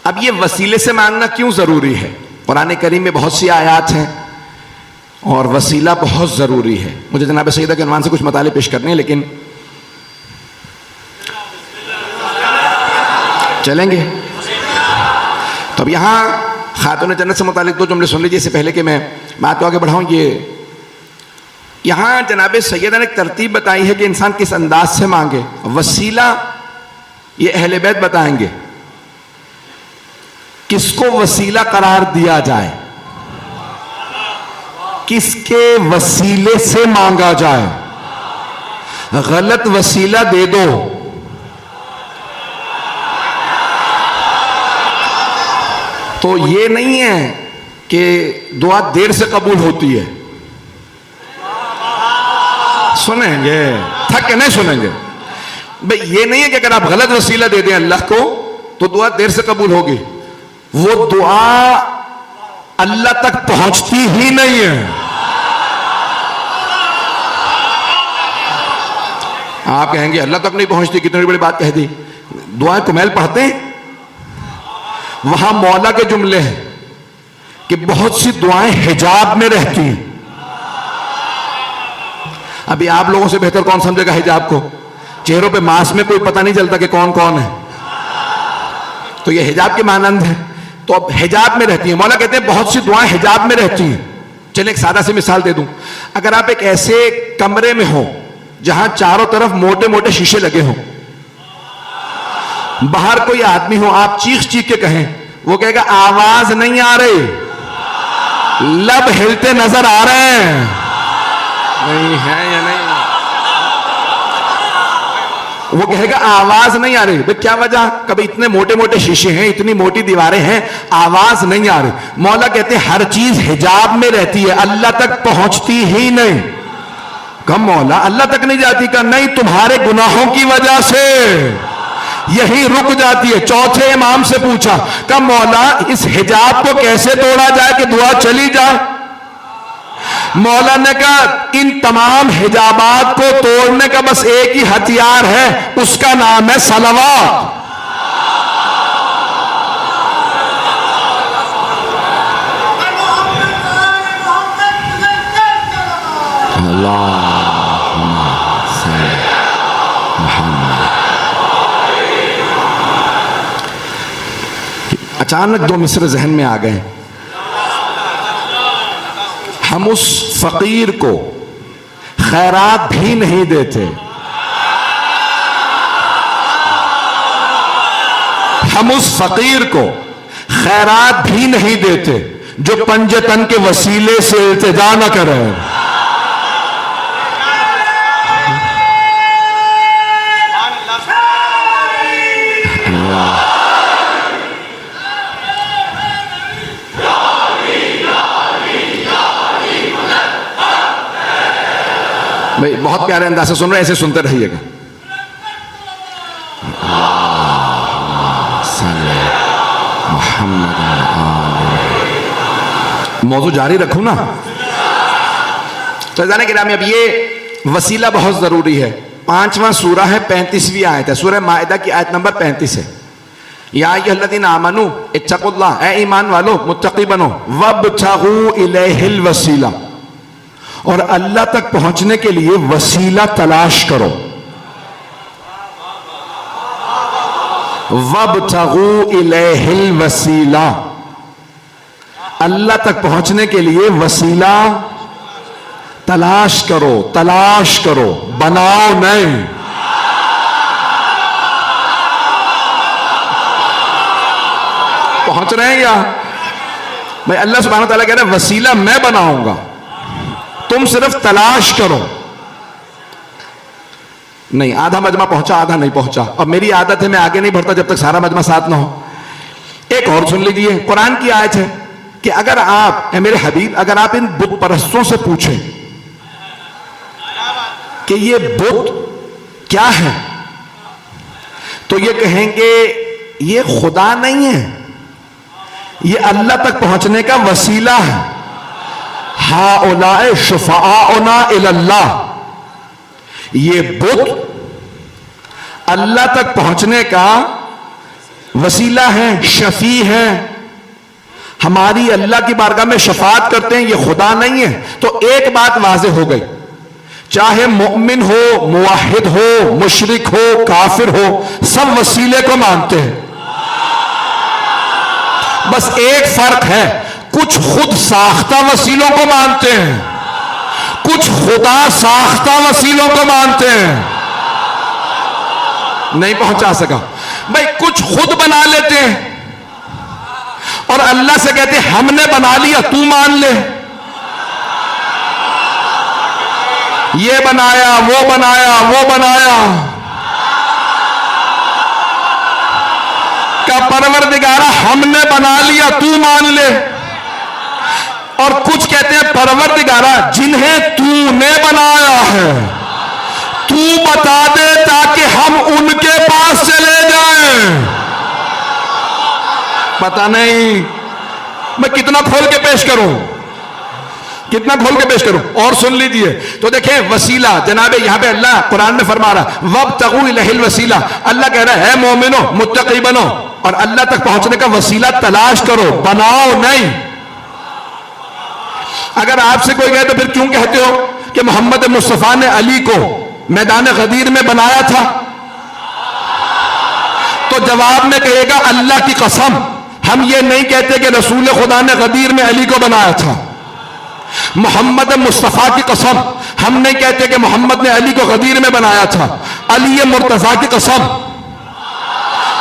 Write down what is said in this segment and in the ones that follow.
अब ये वसीले से मांगना क्यों जरूरी है? कुरान करीम में बहुत सी आयात हैं और वसीला बहुत जरूरी है। मुझे जनाब सईदा के उन्वान से कुछ मताले पेश करने हैं, लेकिन चलेंगे। तो अब यहां खातून जन्नत से मुतालिक दो जुमले सुन लीजिए इससे पहले कि मैं बात को आगे बढ़ाऊं। ये यहां जनाब सैयदा ने एक तरतीब बताई है कि इंसान किस अंदाज से मांगे। वसीला ये अहले बैत बताएंगे किसको वसीला करार दिया जाए, किसके वसीले से मांगा जाए। गलत वसीला दे दो तो ये नहीं है कि दुआ देर से कबूल होती है। सुनेंगे, थक के नहीं सुनेंगे भाई। ये नहीं है कि अगर आप गलत वसीला दे दें अल्लाह को तो दुआ देर से कबूल होगी। वो दुआ अल्लाह तक पहुंचती ही नहीं है। आप कहेंगे अल्लाह तक नहीं पहुंचती, कितनी बड़ी बात कह दी। दुआ कुमैल पढ़ते हैं, वहां मौला के जुमले हैं कि बहुत सी दुआएं हिजाब में रहती हैं। अभी आप लोगों से बेहतर कौन समझेगा हिजाब को? चेहरों पे मास्क में कोई पता नहीं चलता कि कौन कौन है। तो ये हिजाब के मानंद है। तो अब हिजाब में रहती है। मौला कहते हैं बहुत सी दुआएं हिजाब में रहती हैं। चलिए एक सादा सी मिसाल दे दूं। अगर आप एक ऐसे कमरे में हो जहां चारों तरफ मोटे मोटे शीशे लगे हों, बाहर कोई आदमी हो, आप चीख चीख के कहें, वो कहेगा आवाज नहीं आ रही, लब हिलते नजर आ रहे हैं, नहीं है या नहीं। वो कहेगा आवाज नहीं आ रही। भाई क्या वजह? कभी इतने मोटे मोटे शीशे हैं, इतनी मोटी दीवारें हैं, आवाज नहीं आ रही। मौला कहते हैं हर चीज हिजाब में रहती है, अल्लाह तक पहुंचती ही नहीं। कम मौला अल्लाह तक नहीं जाती? का नहीं, तुम्हारे गुनाहों की वजह से यही रुक जाती है। चौथे इमाम से पूछा, कब मौला इस हिजाब को कैसे तोड़ा जाए कि दुआ चली जाए? मौला ने कहा इन तमाम हिजाबात को तोड़ने का बस एक ही हथियार है, उसका नाम है सलवात। अचानक दो मिसरे जहन में आ गए। हम उस फकीर को खैरात भी नहीं देते, हम उस फकीर को खैरात भी नहीं देते जो पंजतन के वसीले से इल्तिजा न करे। भाई बहुत प्यारे अंदाज से सुन रहे हैं, ऐसे सुनते रहिएगा। मौजू जारी रखूं ना तो जाने के नाम। अब ये वसीला बहुत जरूरी है। 5वां सूरा है, 35वीं आयत है, सूरह माइदा की आयत नंबर 35 है। या अय्युहल्लज़ीना आमनू इत्तक़ुल्लाह, ए ईमान वालो मुत्तक़ी बनो, वब्तग़ू इलैहिल वसीला, और अल्लाह तक पहुंचने के लिए वसीला तलाश करो। वब्तग़ू इलैहिल वसीला, अल्लाह तक पहुंचने के लिए वसीला तलाश करो। तलाश करो, बनाओ नहीं। पहुंच रहे हैं या? भाई अल्लाह सुब्हानहू व तआला कह रहे हैं वसीला मैं बनाऊंगा, तुम सिर्फ तलाश करो। नहीं, आधा मजमा पहुंचा, आधा नहीं पहुंचा। अब मेरी आदत है मैं आगे नहीं बढ़ता जब तक सारा मजमा साथ ना हो। एक और सुन लीजिए, कुरान की आयत है कि अगर आप, मेरे हबीब, अगर आप इन बुत परस्तों से पूछें कि ये बुत क्या है, तो ये कहेंगे ये खुदा नहीं है, ये अल्लाह तक पहुंचने का वसीला है। हाउलाए शुफाउना इल्लाह, ये बुत अल्लाह तक पहुंचने का वसीला हैं, शफी हैं, हमारी अल्लाह की बारगाह में शफात करते हैं, ये खुदा नहीं है। तो एक बात वाज़ेह हो गई, चाहे मोमिन हो, मुवाहिद हो, मुशरिक हो, काफिर हो, सब वसीले को मानते हैं। बस एक फर्क है, कुछ खुद साख्ता वसीलों को मानते हैं, कुछ खुदा साख्ता वसीलों को मानते हैं। नहीं पहुंचा सका भाई। कुछ खुद बना लेते हैं और अल्लाह से कहते हैं हमने बना लिया, तू मान ले। ये बनाया, वो बनाया, वो बनाया, का परवरदिगारा हमने बना लिया, तू मान ले। और कुछ कहते हैं परवरदिगारा जिन्हें तूने बनाया है तू बता दे ताकि हम उनके पास चले जाएं। पता नहीं मैं कितना खोल के पेश करूं, कितना खोल के पेश करूं। और सुन लीजिए तो देखें वसीला, जनाबे यहां पे अल्लाह कुरान में फरमा रहा वब्तगू इलैहिल वसीला। अल्लाह कह रहा है मोमिनो मुत्तकी बनो और अल्लाह तक पहुंचने का वसीला तलाश करो, बनाओ नहीं। अगर आपसे कोई कहे तो फिर क्यों कहते हो कि मोहम्मद मुस्तफा ने अली को मैदान गदीर में बनाया था, तो जवाब में कहेगा अल्लाह की कसम हम ये नहीं कहते कि रसूल खुदा ने गदीर में अली को बनाया था। मोहम्मद मुस्तफा की कसम हम नहीं कहते कि मोहम्मद ने अली को गदीर में बनाया था। अली मुर्तजा की कसम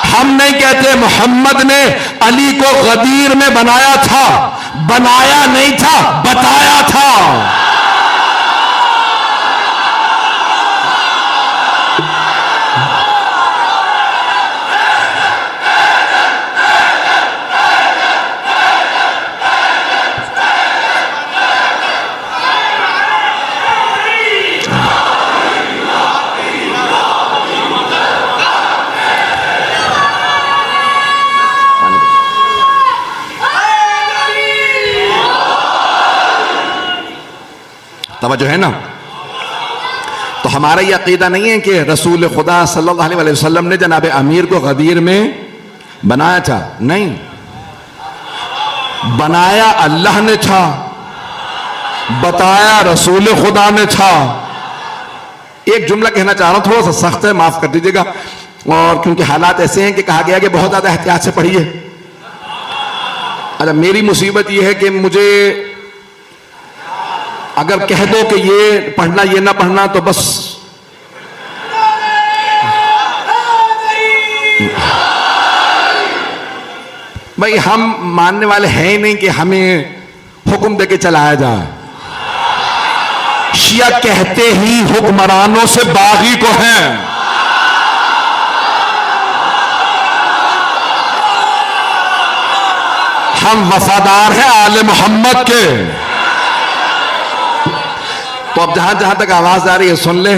हम नहीं कहते मोहम्मद ने अली को गदीर में बनाया था। बनाया नहीं था, बताया था। तवज्जो है ना। तो हमारा यह अकीदा नहीं है कि रसूल खुदा सल्लल्लाहु अलैहि वसल्लम ने जनाब अमीर को गदीर में बनाया था, नहीं, बनाया अल्लाह ने था, बताया रसूल खुदा ने था। एक जुमला कहना चाह रहा हूं, थोड़ा सा सख्त है, माफ कर दीजिएगा, और क्योंकि हालात ऐसे हैं कि कहा गया कि बहुत ज्यादा एहतियात से पढ़िए। अच्छा, मेरी मुसीबत यह है कि मुझे अगर कह दो कि ये पढ़ना ये ना पढ़ना तो बस भाई हम मानने वाले हैं ही नहीं कि हमें हुक्म देके चलाया जाए। शिया कहते ही हुक्मरानों से बागी को हैं। हम वफादार हैं आले मोहम्मद के। तो अब जहां जहां तक आवाज आ रही है सुन ले,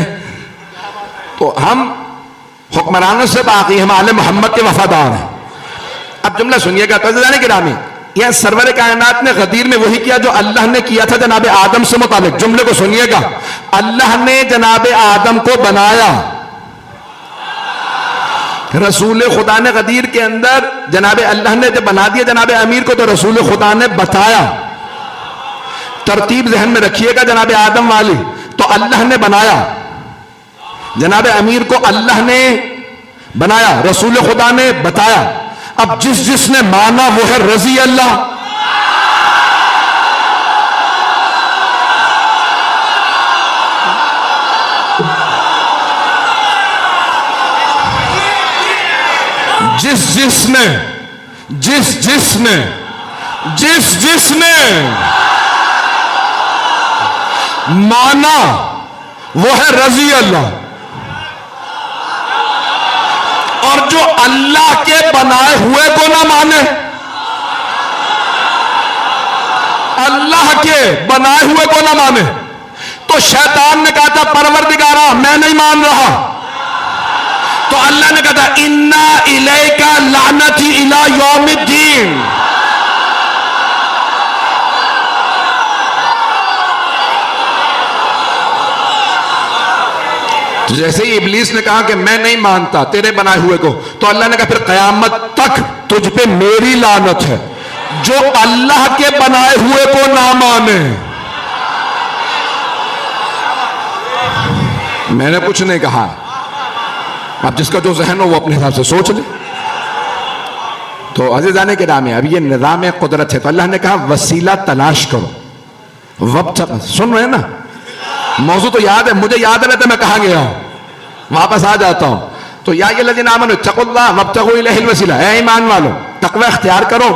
तो हम हुक्मरानों से बाकी, हम आले मोहम्मद के वफादार हैं। अब जुमला सुनिएगा तज़दाने गिरामी, यह सरवर कायनात ने गदीर में वही किया जो अल्लाह ने किया था जनाब आदम से मुतालिक। जुमले को सुनिएगा, अल्लाह ने जनाब आदम को बनाया, रसूल खुदा ने गदीर के अंदर जनाब अल्लाह ने जब बना दिया जनाब अमीर को तो रसूल खुदा ने बताया। तरतीब जहन में रखिएगा जनाब आदम वाली, तो अल्लाह ने बनाया, जनाब अमीर को अल्लाह ने बनाया, रसूल खुदा ने बताया। अब जिस जिसने माना वो है रजी अल्लाह। जिस जिसने माना वो है रजी अल्लाह। और जो अल्लाह के बनाए हुए को ना माने, अल्लाह के बनाए हुए को ना माने, तो शैतान ने कहा था परवरदिगारा मैं नहीं मान रहा, तो अल्लाह ने कहा था इन्ना इलैका लानती इला यौमिद्दीन। तो जैसे ही इब्लीस ने कहा कि मैं नहीं मानता तेरे बनाए हुए को, तो अल्लाह ने कहा फिर कयामत तक तुझ पे मेरी लानत है जो अल्लाह के बनाए हुए को ना माने। मैंने कुछ नहीं कहा, अब जिसका जो जहन हो वो अपने हिसाब से सोच ले। तो अज़ीज़ाने किराम, अब ये निज़ाम कुदरत है, तो अल्लाह ने कहा वसीला तलाश करो। वक्त सुन रहे हैं ना, मौजू तो याद है, मुझे याद रहता मैं कहां गया हूं, वापस आ जाता हूं। तो या ये लज़ीना आमनू इत्तक़ुल्लाह वब्तग़ू इलैहिल वसीला, ऐ ईमान वालों तक़वा इख्तियार करो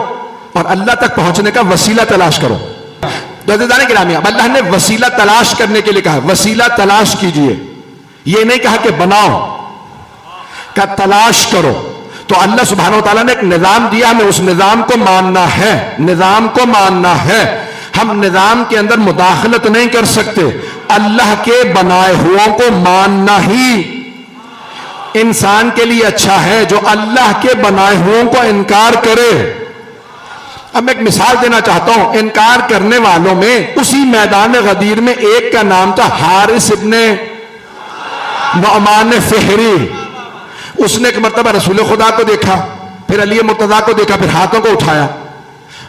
और अल्लाह तक पहुंचने का वसीला तलाश करो। तो अज़ीज़ाने किराम, अब अल्लाह ने वसीला तलाश करने के लिए कहा, वसीला तलाश कीजिए, ये नहीं कहा कि बनाओ, का तलाश करो। तो अल्लाह सुब्हानहू व तआला ने एक निजाम दिया, हमें उस निजाम को मानना है, निजाम को मानना है। हम निजाम के अंदर मुदाखलत नहीं कर सकते, अल्लाह के बनाए हुओं को मानना ही इंसान के लिए अच्छा है। जो अल्लाह के बनाए हुओं को इनकार करे, अब मैं एक मिसाल देना चाहता हूं, इनकार करने वालों में उसी मैदान गदीर में एक का नाम था हारिस इब्ने नुअमान फ़िहरी। उसने एक मर्तबा रसूल खुदा को देखा, फिर अली मुर्तजा को देखा, फिर हाथों को उठाया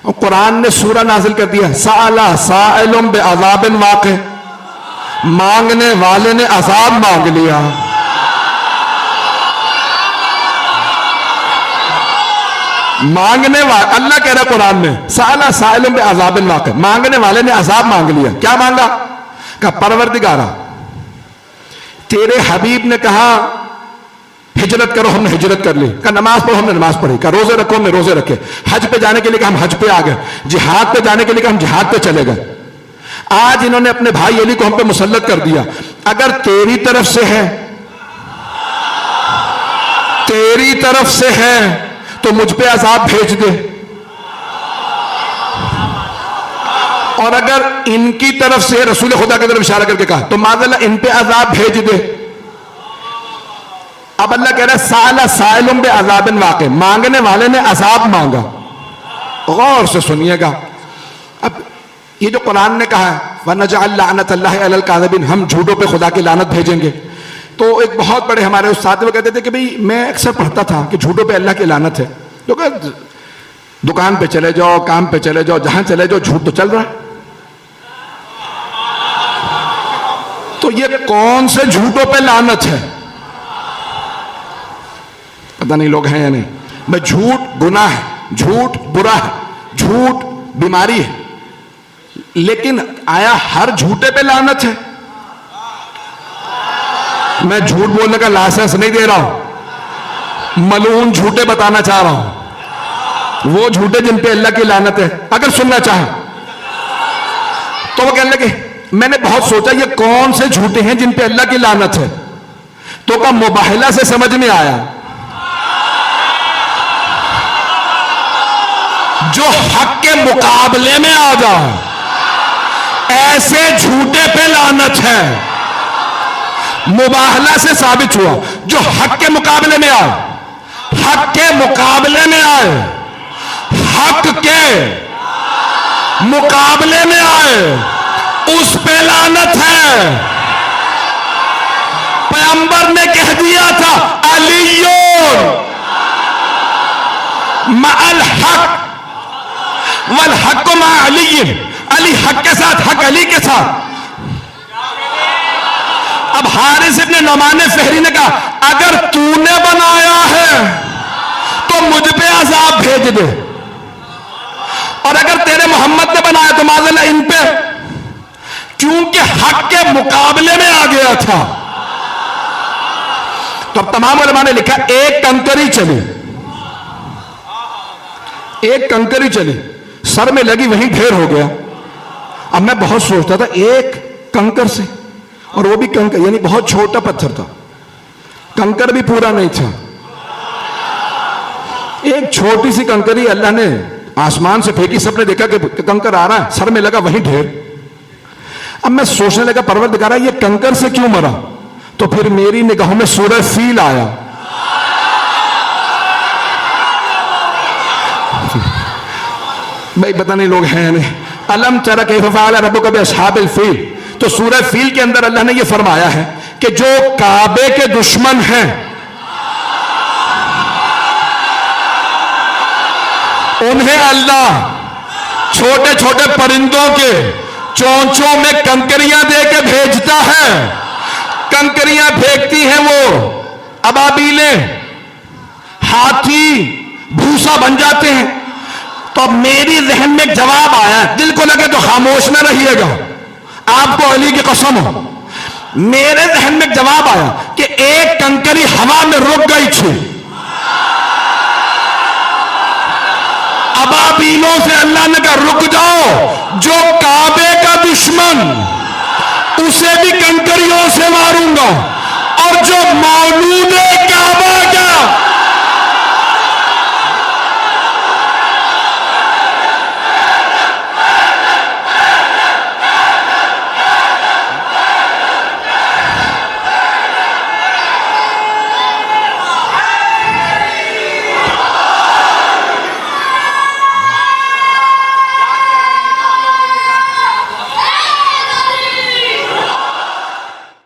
और कुरान ने सूरा नाजिल कर दिया, साला साइलुम बिअज़ाबिन वाक़ि, मांगने वाले ने अजाब मांग लिया। मांगने वाले, अल्लाह कह रहा कुरान में, साला साइलुम बिअज़ाबिन वाक़ि, मांगने वाले ने अजाब मांग लिया। क्या मांगा? कहा परवरदिगारा तेरे हबीब ने कहा हिजरत करो, हमने हिजरत कर ली। कहा नमाज पढ़ो, हमने नमाज पढ़ी। कहा रोजे रखो, हमने रोजे रखे। हज पे जाने के लिए कहा हम हज पे आ गए। जिहाद पे जाने के लिए कहा हम जिहाद पे चले गए। आज इन्होंने अपने भाई अली को हम पे मुसल्लत कर दिया। अगर तेरी तरफ से है, तेरी तरफ से है तो मुझ पे अजाब भेज दे, और अगर इनकी तरफ से, रसूल खुदा की तरफ इशारा करके कहा, तो माज़अल्लाह इन पे अजाब भेज दे। अब अल्लाह कह रहा है साला साइलुम बिअज़ाबिन वाक़ि, मांगने वाले ने अजाब मांगा। गौर से सुनिएगा, अब ये जो कुरान ने कहा है वनजअल लानतल्लाहि अलल काज़िबीन, हम झूठों पे खुदा की लानत भेजेंगे। तो एक बहुत बड़े हमारे उस्ताद वो कहते थे कि भाई मैं अक्सर पढ़ता था कि झूठों पे अल्लाह की लानत है। तो दुकान पे चले जाओ, काम पे चले जाओ, जहां चले जाओ झूठ तो चल रहा है। तो ये कौन से झूठों पे लानत है? पता नहीं लोग हैं या नहीं। मैं झूठ गुनाह है, झूठ बुरा है, झूठ बीमारी है, लेकिन आया हर झूठे पे लानत है? मैं झूठ बोलने का लाइसेंस नहीं दे रहा हूं, मलून झूठे बताना चाह रहा हूं, वो झूठे जिन पे अल्लाह की लानत है। अगर सुनना चाहे तो वो कहने लगे मैंने बहुत सोचा ये कौन से झूठे हैं जिन पे अल्लाह की लानत है। तो का मुबाहिला से समझ में आया, जो हक के मुकाबले में आ जाए, ऐसे झूठे पे लानत है। मुबाहला से साबित हुआ जो हक के मुकाबले में आए, हक के मुकाबले में आए, हक के मुकाबले में आए, उस पे लानत है। पैगंबर ने कह दिया था अलियोन मअल हक वल हक मा अली, अली हक के साथ, हक अली के साथ। अब हारिस इब्ने नुअमान फ़िहरी ने कहा अगर तूने बनाया है तो मुझ पे अजाब भेज दे, और अगर तेरे मोहम्मद ने बनाया तो माज़अल्लाह इन पे, क्योंकि हक के मुकाबले में आ गया था। तो अब तमाम उलमा ने लिखा एक कंकरी चली, एक कंकरी चली, सर में लगी वहीं ढेर हो गया। अब मैं बहुत सोचता था एक कंकर से, और वो भी कंकर यानी बहुत छोटा पत्थर था, कंकर भी पूरा नहीं था, एक छोटी सी कंकरी अल्लाह ने आसमान से फेंकी, सबने देखा कि कंकर आ रहा है, सर में लगा वहीं ढेर। अब मैं सोचने लगा परवरदिगारा ये कंकर से क्यों मरा? तो फिर मेरी निगाहों में सूरह फील आया। भाई पता नहीं लोग हैं नहीं। अलम तरा कैफ़ फ़अल रब्बुका बिअस्हाबिल फील, तो सूरह फील के अंदर अल्लाह ने यह फरमाया है कि जो काबे के दुश्मन हैं, उन्हें अल्लाह छोटे छोटे परिंदों के चोंचों में कंकरियां दे के भेजता है। कंकरियां फेंकती हैं वो अबाबीलें, हाथी भूसा बन जाते हैं। तो मेरी जहन में एक जवाब आया, दिल को लगे तो खामोश न रहिएगा, आपको अली की कसम हो। मेरे जहन में एक जवाब आया कि एक कंकरी हवा में रुक गई थी। अबाबीलों से अल्लाह ने कहा रुक जाओ, जो काबे का दुश्मन उसे भी कंकरियों से मारूंगा, और जो मौलूद काबा के